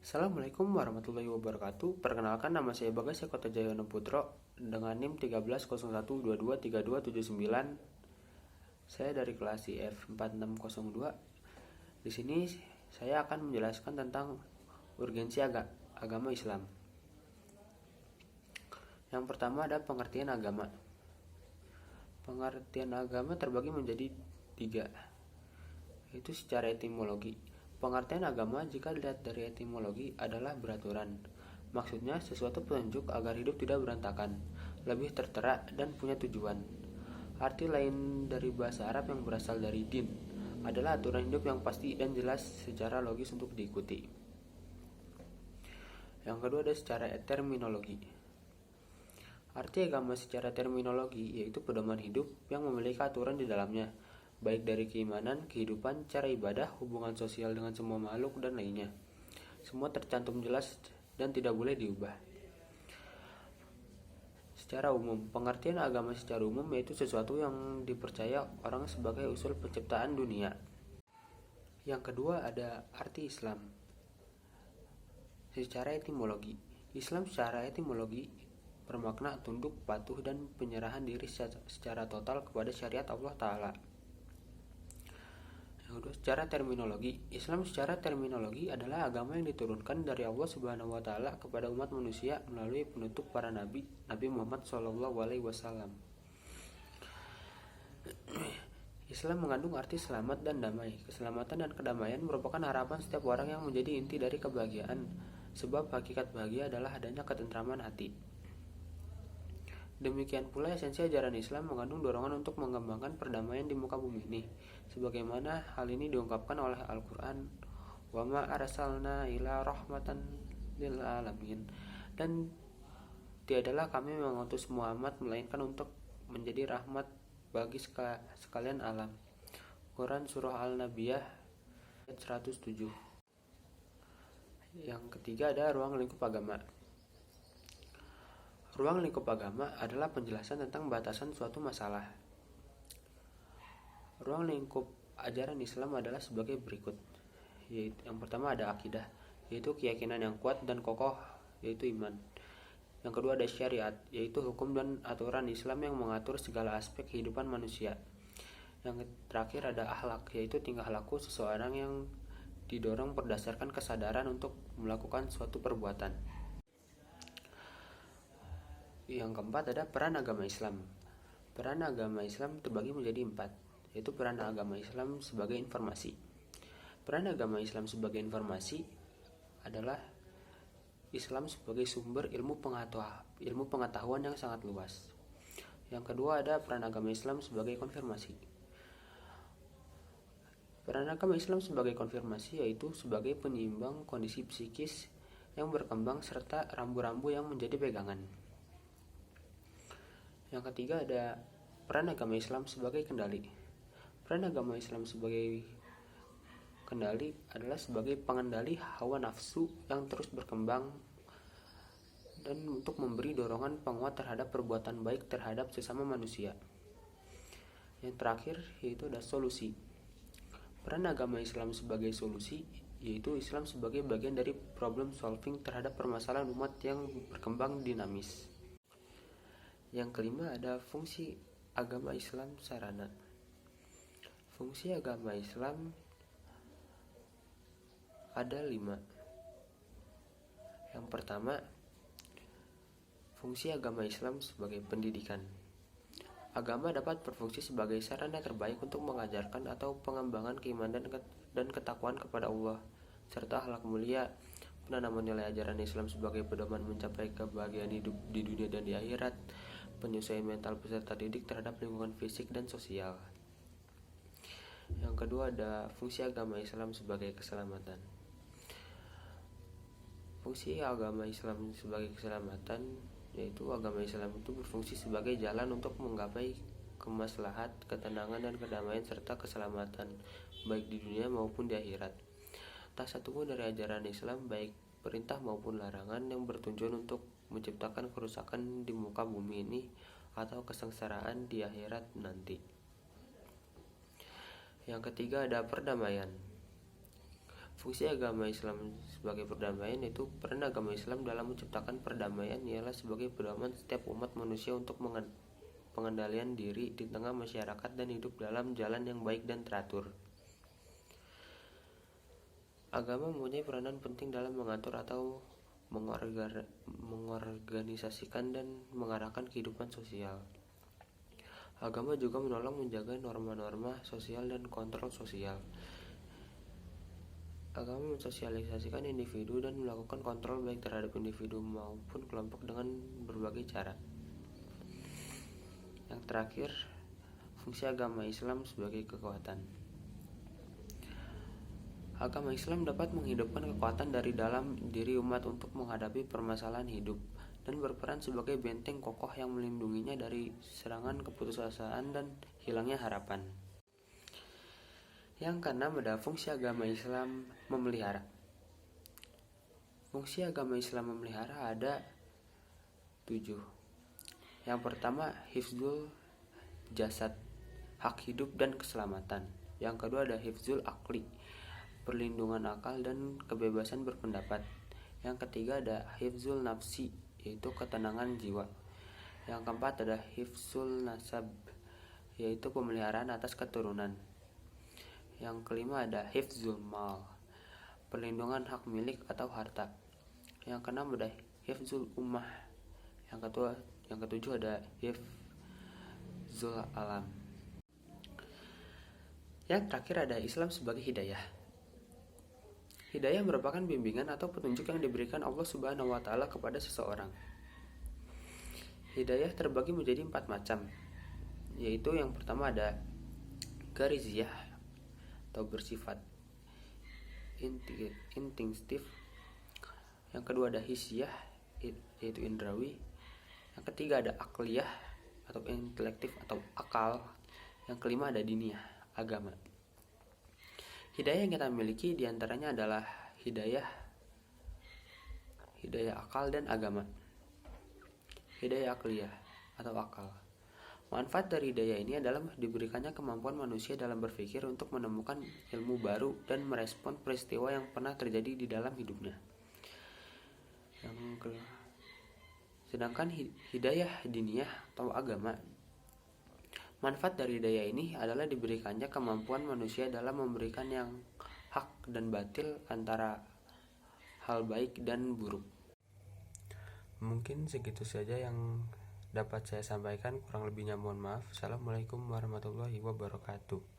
Assalamualaikum warahmatullahi wabarakatuh. Perkenalkan, nama saya Bagas Kota Jayono Putro dengan NIM 1301223279. Saya dari kelas IF 4602. Di sini saya akan menjelaskan tentang urgensi agama Islam. Yang pertama ada pengertian agama. Pengertian agama terbagi menjadi 3, yaitu secara etimologi. Pengertian agama jika dilihat dari etimologi adalah beraturan. Maksudnya sesuatu petunjuk agar hidup tidak berantakan, lebih tertera dan punya tujuan. Arti lain dari bahasa Arab yang berasal dari din adalah aturan hidup yang pasti dan jelas secara logis untuk diikuti. Yang kedua ada secara terminologi. Arti agama secara terminologi yaitu pedoman hidup yang memiliki aturan di dalamnya, baik dari keimanan, kehidupan, cara ibadah, hubungan sosial dengan semua makhluk, dan lainnya. Semua tercantum jelas dan tidak boleh diubah. Secara umum, pengertian agama secara umum yaitu sesuatu yang dipercaya orang sebagai usul penciptaan dunia. Yang kedua ada arti Islam. Secara etimologi, Islam secara etimologi bermakna tunduk, patuh, dan penyerahan diri secara total kepada syariat Allah Ta'ala. Secara terminologi, Islam secara terminologi adalah agama yang diturunkan dari Allah Subhanahu wa Ta'ala kepada umat manusia melalui penutup para nabi, Nabi Muhammad SAW. Islam mengandung arti selamat dan damai. Keselamatan dan kedamaian merupakan harapan setiap orang yang menjadi inti dari kebahagiaan, sebab hakikat bahagia adalah adanya ketentraman hati. Demikian pula esensi ajaran Islam mengandung dorongan untuk mengembangkan perdamaian di muka bumi ini, sebagaimana hal ini diungkapkan oleh Al-Quran, wa ma arsalna ila rahmatan lil alamin, dan tiadalah kami mengutus Muhammad melainkan untuk menjadi rahmat bagi sekalian alam. Quran Surah Al-Nabiyah ayat 107. Yang ketiga ada ruang lingkup agama. Ruang lingkup agama adalah penjelasan tentang batasan suatu masalah. Ruang lingkup ajaran Islam adalah sebagai berikut. Yaitu, yang pertama ada akidah, yaitu keyakinan yang kuat dan kokoh, yaitu iman. Yang kedua ada syariat, yaitu hukum dan aturan Islam yang mengatur segala aspek kehidupan manusia. Yang terakhir ada akhlak, yaitu tingkah laku seseorang yang didorong berdasarkan kesadaran untuk melakukan suatu perbuatan. Yang keempat ada peran agama Islam. Peran agama Islam terbagi menjadi 4, yaitu peran agama Islam sebagai informasi. Peran agama Islam sebagai informasi adalah Islam sebagai sumber ilmu pengetahuan yang sangat luas. Yang kedua ada peran agama Islam sebagai konfirmasi. Peran agama Islam sebagai konfirmasi yaitu sebagai penyeimbang kondisi psikis yang berkembang serta rambu-rambu yang menjadi pegangan. Yang ketiga ada peran agama Islam sebagai kendali. Peran agama Islam sebagai kendali adalah sebagai pengendali hawa nafsu yang terus berkembang dan untuk memberi dorongan penguat terhadap perbuatan baik terhadap sesama manusia. Yang terakhir yaitu ada solusi. Peran agama Islam sebagai solusi yaitu Islam sebagai bagian dari problem solving terhadap permasalahan umat yang berkembang dinamis. Yang kelima ada fungsi agama Islam sarana. Fungsi agama Islam ada 5. Yang pertama, fungsi agama Islam sebagai pendidikan. Agama dapat berfungsi sebagai sarana terbaik untuk mengajarkan atau pengembangan keimanan dan ketakwaan kepada Allah, serta akhlak mulia, penanaman nilai ajaran Islam sebagai pedoman mencapai kebahagiaan hidup di dunia dan di akhirat, penyesuaian mental peserta didik terhadap lingkungan fisik dan sosial. Yang kedua ada fungsi agama Islam sebagai keselamatan. Fungsi agama Islam sebagai keselamatan yaitu agama Islam itu berfungsi sebagai jalan untuk menggapai kemaslahat, ketenangan, dan kedamaian serta keselamatan baik di dunia maupun di akhirat. Tak satu pun dari ajaran Islam baik perintah maupun larangan yang bertujuan untuk menciptakan kerusakan di muka bumi ini atau kesengsaraan di akhirat nanti. Yang ketiga ada perdamaian. Fungsi agama Islam sebagai perdamaian yaitu peran agama Islam dalam menciptakan perdamaian ialah sebagai pedoman setiap umat manusia untuk pengendalian diri di tengah masyarakat dan hidup dalam jalan yang baik dan teratur. Agama mempunyai peranan penting dalam mengatur atau mengorganisasikan dan mengarahkan kehidupan sosial. Agama juga menolong menjaga norma-norma sosial dan kontrol sosial. Agama mensosialisasikan individu dan melakukan kontrol baik terhadap individu maupun kelompok dengan berbagai cara. Yang terakhir, fungsi agama Islam sebagai kekuatan. Agama Islam dapat menghidupkan kekuatan dari dalam diri umat untuk menghadapi permasalahan hidup dan berperan sebagai benteng kokoh yang melindunginya dari serangan keputusasaan dan hilangnya harapan. Yang keenam adalah fungsi agama Islam memelihara. Fungsi agama Islam memelihara ada 7. Yang pertama, hifzul jasad, hak hidup dan keselamatan. Yang kedua ada hifzul akli, perlindungan akal dan kebebasan berpendapat. Yang ketiga ada hifzul nafsi, yaitu ketenangan jiwa. Yang keempat ada hifzul nasab, yaitu pemeliharaan atas keturunan. Yang kelima ada hifzul mal, perlindungan hak milik atau harta. Yang keenam ada hifzul ummah. Yang ketujuh ada hifzul alam. Yang terakhir ada Islam sebagai hidayah. Hidayah merupakan bimbingan atau petunjuk yang diberikan Allah Subhanahu wa Ta'ala kepada seseorang. Hidayah terbagi menjadi 4 macam, yaitu yang pertama ada gariziyah atau bersifat instinktif. Yang kedua ada hisiyah, yaitu indrawi. Yang ketiga ada akliyah atau intelektif atau akal. Yang kelima ada diniyah, agama. Hidayah yang kita miliki diantaranya adalah hidayah akal dan agama. Hidayah akliyah atau akal. Manfaat dari hidayah ini adalah diberikannya kemampuan manusia dalam berpikir untuk menemukan ilmu baru dan merespon peristiwa yang pernah terjadi di dalam hidupnya. Sedangkan hidayah diniyah atau agama, manfaat dari hidayah ini adalah diberikannya kemampuan manusia dalam memberikan yang hak dan batil antara hal baik dan buruk. Mungkin segitu saja yang dapat saya sampaikan, kurang lebihnya mohon maaf. Assalamualaikum warahmatullahi wabarakatuh.